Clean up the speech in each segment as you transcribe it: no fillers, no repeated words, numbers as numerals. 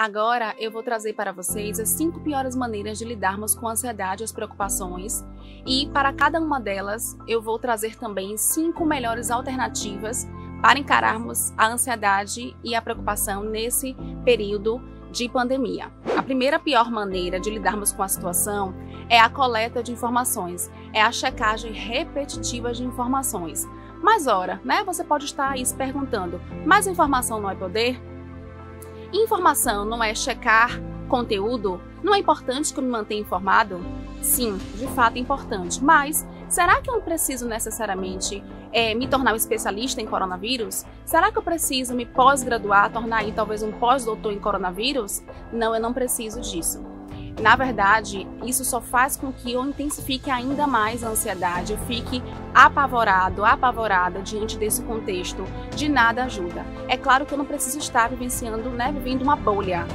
Agora eu vou trazer para vocês as 5 piores maneiras de lidarmos com a ansiedade e as preocupações, e para cada uma delas eu vou trazer também 5 melhores alternativas para encararmos a ansiedade e a preocupação nesse período de pandemia. A primeira pior maneira de lidarmos com a situação é a coleta de informações, é a checagem repetitiva de informações. Mas ora, né? Você pode estar aí se perguntando, mas informação não é poder? Informação não é checar conteúdo? Não é importante que eu me mantenha informado? Sim, de fato é importante, mas será que eu não preciso necessariamente me tornar um especialista em coronavírus? Será que eu preciso me pós-graduar, tornar aí talvez um pós-doutor em coronavírus? Não, eu não preciso disso. Na verdade, isso só faz com que eu intensifique ainda mais a ansiedade, eu fique apavorado, apavorada diante desse contexto. De nada ajuda. É claro que eu não preciso estar vivenciando, vivendo uma bolha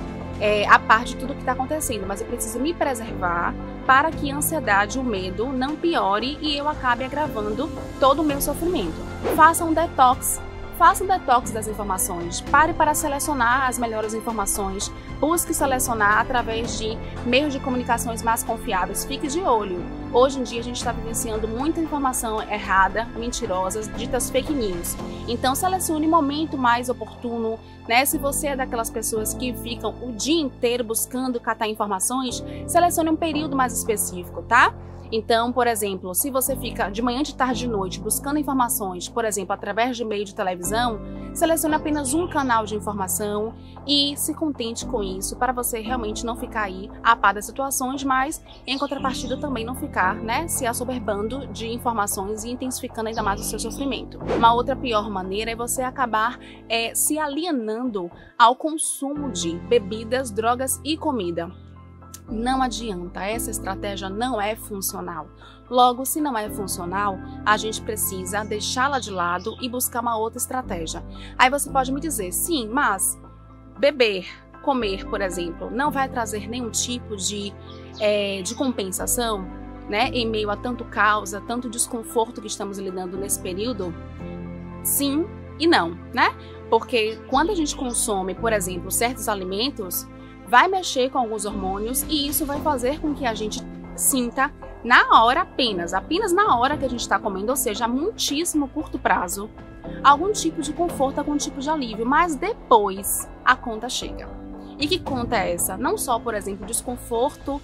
a par de tudo que está acontecendo, mas eu preciso me preservar para que a ansiedade, o medo não piore e eu acabe agravando todo o meu sofrimento. Faça um detox. Faça um detox das informações, pare para selecionar as melhores informações, busque selecionar através de meios de comunicações mais confiáveis, fique de olho. Hoje em dia a gente está vivenciando muita informação errada, mentirosas, ditas fake news. Então selecione o momento mais oportuno, Se você é daquelas pessoas que ficam o dia inteiro buscando catar informações, selecione um período mais específico, tá? Então, por exemplo, se você fica de manhã, de tarde, de noite buscando informações, por exemplo, através de meio de televisão, selecione apenas um canal de informação e se contente com isso, para você realmente não ficar aí a par das situações, mas em contrapartida também não ficar, se assoberbando de informações e intensificando ainda mais o seu sofrimento. Uma outra pior maneira é você acabar se alienando ao consumo de bebidas, drogas e comida. Não adianta, essa estratégia não é funcional. Logo, se não é funcional, a gente precisa deixá-la de lado e buscar uma outra estratégia. Aí você pode me dizer, sim, mas beber, comer, por exemplo, não vai trazer nenhum tipo de compensação, em meio a tanto caos, a tanto desconforto que estamos lidando nesse período? Sim e não, Porque quando a gente consome, por exemplo, certos alimentos, vai mexer com alguns hormônios e isso vai fazer com que a gente sinta na hora apenas na hora que a gente está comendo, ou seja, a muitíssimo curto prazo, algum tipo de conforto, algum tipo de alívio, mas depois a conta chega. E que conta é essa? Não só, por exemplo, desconforto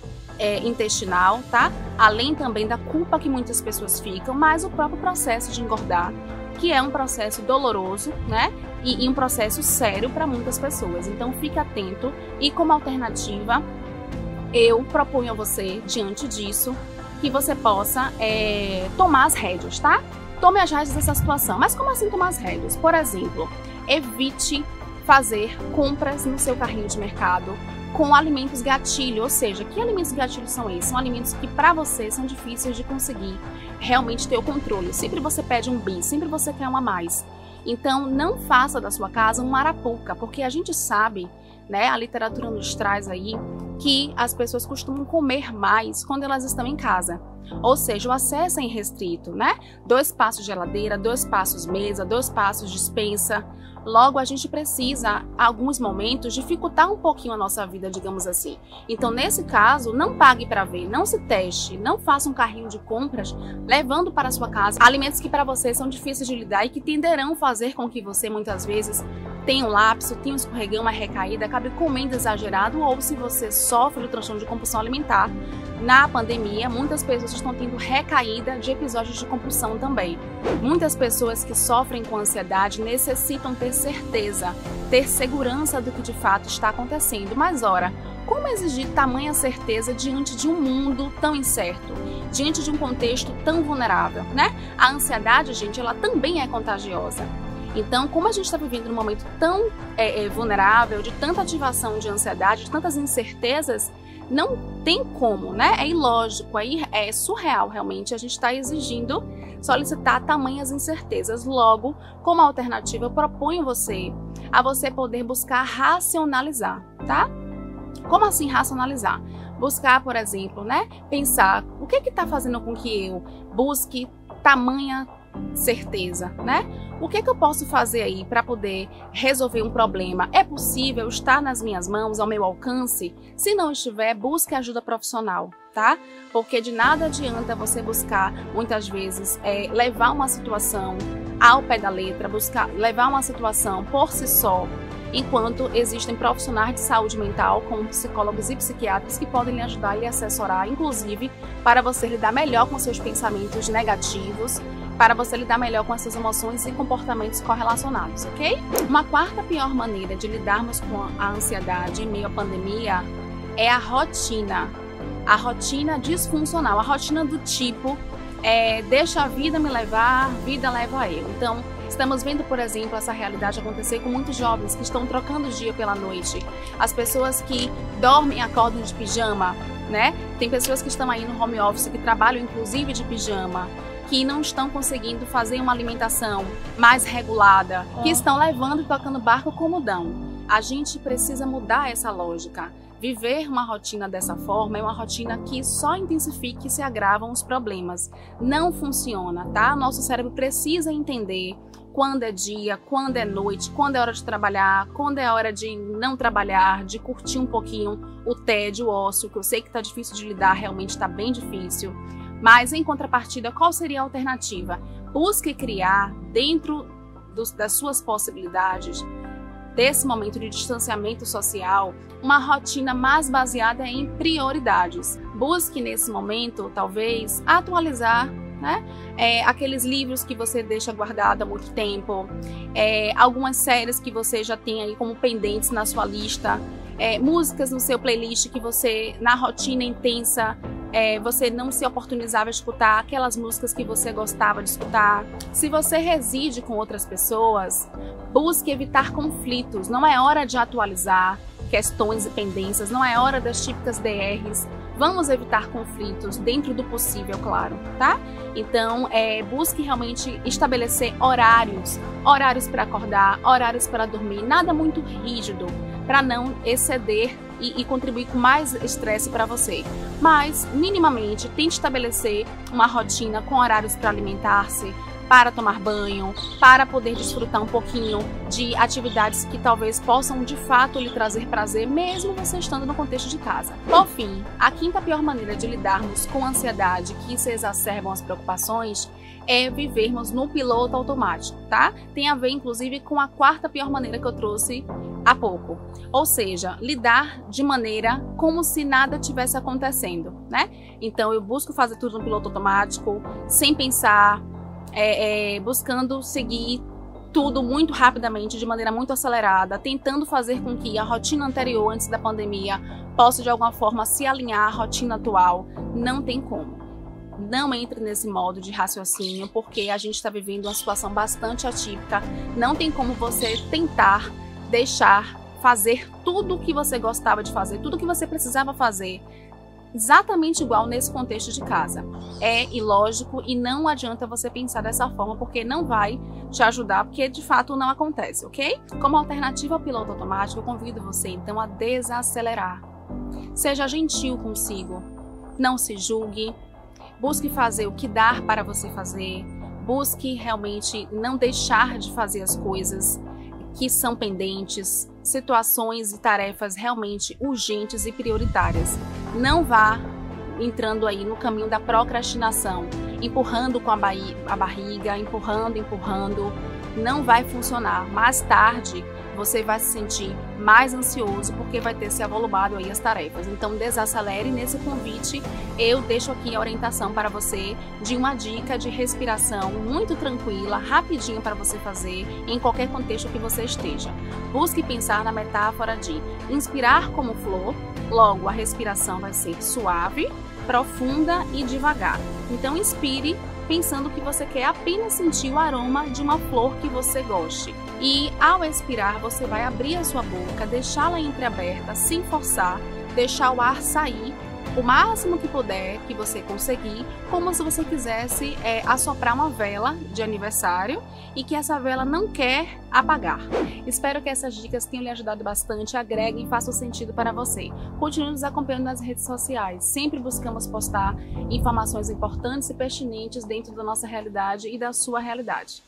intestinal, tá? Além também da culpa que muitas pessoas ficam, mas o próprio processo de engordar, que é um processo doloroso, e um processo sério para muitas pessoas. Então fique atento e como alternativa, eu proponho a você, diante disso, que você possa tomar as rédeas, tá? Tome as rédeas dessa situação. Mas como assim tomar as rédeas? Por exemplo, evite fazer compras no seu carrinho de mercado com alimentos gatilho, ou seja, que alimentos gatilho são esses? São alimentos que para você são difíceis de conseguir realmente ter o controle. Sempre você pede um bis, sempre você quer um a mais. Então não faça da sua casa um arapuca, porque a gente sabe, a literatura nos traz aí que as pessoas costumam comer mais quando elas estão em casa. Ou seja, o acesso é irrestrito, 2 passos geladeira, 2 passos mesa, 2 passos despensa. Logo, a gente precisa, em alguns momentos, dificultar um pouquinho a nossa vida, digamos assim. Então, nesse caso, não pague para ver, não se teste, não faça um carrinho de compras levando para a sua casa alimentos que para você são difíceis de lidar e que tenderão a fazer com que você, muitas vezes, tenha um lapso, tenha um escorregão, uma recaída, acabe comendo exagerado, ou se você sofre do transtorno de compulsão alimentar. Na pandemia, muitas pessoas estão tendo recaída de episódios de compulsão também. Muitas pessoas que sofrem com ansiedade necessitam ter certeza, ter segurança do que de fato está acontecendo. Mas ora, como exigir tamanha certeza diante de um mundo tão incerto, diante de um contexto tão vulnerável, A ansiedade, gente, ela também é contagiosa. Então, como a gente está vivendo num momento tão vulnerável, de tanta ativação de ansiedade, de tantas incertezas, não tem como, É ilógico, é surreal realmente a gente está exigindo solicitar tamanhas incertezas. Logo, como alternativa, eu proponho a você poder buscar racionalizar, tá? Como assim racionalizar? Buscar, por exemplo, pensar o que está fazendo com que eu busque tamanha certeza, né? O que é que eu posso fazer aí para poder resolver um problema? É possível estar nas minhas mãos, ao meu alcance? Se não estiver, busque ajuda profissional, tá? Porque de nada adianta você buscar, muitas vezes, levar uma situação ao pé da letra, levar uma situação por si só, enquanto existem profissionais de saúde mental, como psicólogos e psiquiatras, que podem lhe ajudar e lhe assessorar, inclusive, para você lidar melhor com seus pensamentos negativos, para você lidar melhor com essas emoções e comportamentos correlacionados, ok? Uma quarta pior maneira de lidarmos com a ansiedade em meio à pandemia é a rotina disfuncional, a rotina do tipo deixa a vida me levar, vida leva eu. Então, estamos vendo, por exemplo, essa realidade acontecer com muitos jovens que estão trocando o dia pela noite. As pessoas que dormem e acordam de pijama, né? Tem pessoas que estão aí no home office, que trabalham inclusive de pijama, que não estão conseguindo fazer uma alimentação mais regulada, que estão levando e tocando barco como dão. A gente precisa mudar essa lógica. Viver uma rotina dessa forma é uma rotina que só intensifica e se agravam os problemas. Não funciona, tá? Nosso cérebro precisa entender quando é dia, quando é noite, quando é hora de trabalhar, quando é hora de não trabalhar, de curtir um pouquinho o tédio, o ócio, que eu sei que tá difícil de lidar, realmente tá bem difícil. Mas, em contrapartida, qual seria a alternativa? Busque criar, dentro das suas possibilidades, desse momento de distanciamento social, uma rotina mais baseada em prioridades. Busque, nesse momento, talvez, atualizar, né? Aqueles livros que você deixa guardado há muito tempo, algumas séries que você já tem aí como pendentes na sua lista, músicas no seu playlist que você, na rotina intensa, você não se oportunizava a escutar aquelas músicas que você gostava de escutar. Se você reside com outras pessoas, busque evitar conflitos. Não é hora de atualizar questões e pendências, não é hora das típicas DRs. Vamos evitar conflitos dentro do possível, claro, tá? Então, busque realmente estabelecer horários para acordar, horários para dormir, nada muito rígido, para não exceder e contribuir com mais estresse para você. Mas, minimamente, tente estabelecer uma rotina com horários para alimentar-se, para tomar banho, para poder desfrutar um pouquinho de atividades que talvez possam de fato lhe trazer prazer, mesmo você estando no contexto de casa. Por fim, a quinta pior maneira de lidarmos com a ansiedade que se exacerbam as preocupações é vivermos no piloto automático, tá? Tem a ver, inclusive, com a quarta pior maneira que eu trouxe há pouco. Ou seja, lidar de maneira como se nada tivesse acontecendo, né? Então, eu busco fazer tudo no piloto automático, sem pensar, buscando seguir tudo muito rapidamente, de maneira muito acelerada, tentando fazer com que a rotina anterior, antes da pandemia, possa de alguma forma se alinhar à rotina atual. Não tem como. Não entre nesse modo de raciocínio, porque a gente está vivendo uma situação bastante atípica. Não tem como você tentar deixar fazer tudo o que você gostava de fazer, tudo o que você precisava fazer, exatamente igual nesse contexto de casa. É ilógico e não adianta você pensar dessa forma, porque não vai te ajudar, porque de fato não acontece, ok? Como alternativa ao piloto automático, eu convido você então a desacelerar. Seja gentil consigo, não se julgue, busque fazer o que dá para você fazer, busque realmente não deixar de fazer as coisas que são pendentes, situações e tarefas realmente urgentes e prioritárias. Não vá entrando aí no caminho da procrastinação, empurrando com a barriga, empurrando, não vai funcionar. Mais tarde você vai se sentir mais ansioso porque vai ter se avolumado aí as tarefas. Então desacelere. Nesse convite eu deixo aqui a orientação para você de uma dica de respiração muito tranquila, rapidinho para você fazer em qualquer contexto que você esteja. Busque pensar na metáfora de inspirar como flor, logo a respiração vai ser suave, profunda e devagar. Então inspire pensando que você quer apenas sentir o aroma de uma flor que você goste. E ao expirar, você vai abrir a sua boca, deixá-la entreaberta, sem forçar, deixar o ar sair o máximo que puder, que você conseguir, como se você quisesse assoprar uma vela de aniversário e que essa vela não quer apagar. Espero que essas dicas tenham lhe ajudado bastante, agreguem e façam sentido para você. Continue nos acompanhando nas redes sociais, sempre buscamos postar informações importantes e pertinentes dentro da nossa realidade e da sua realidade.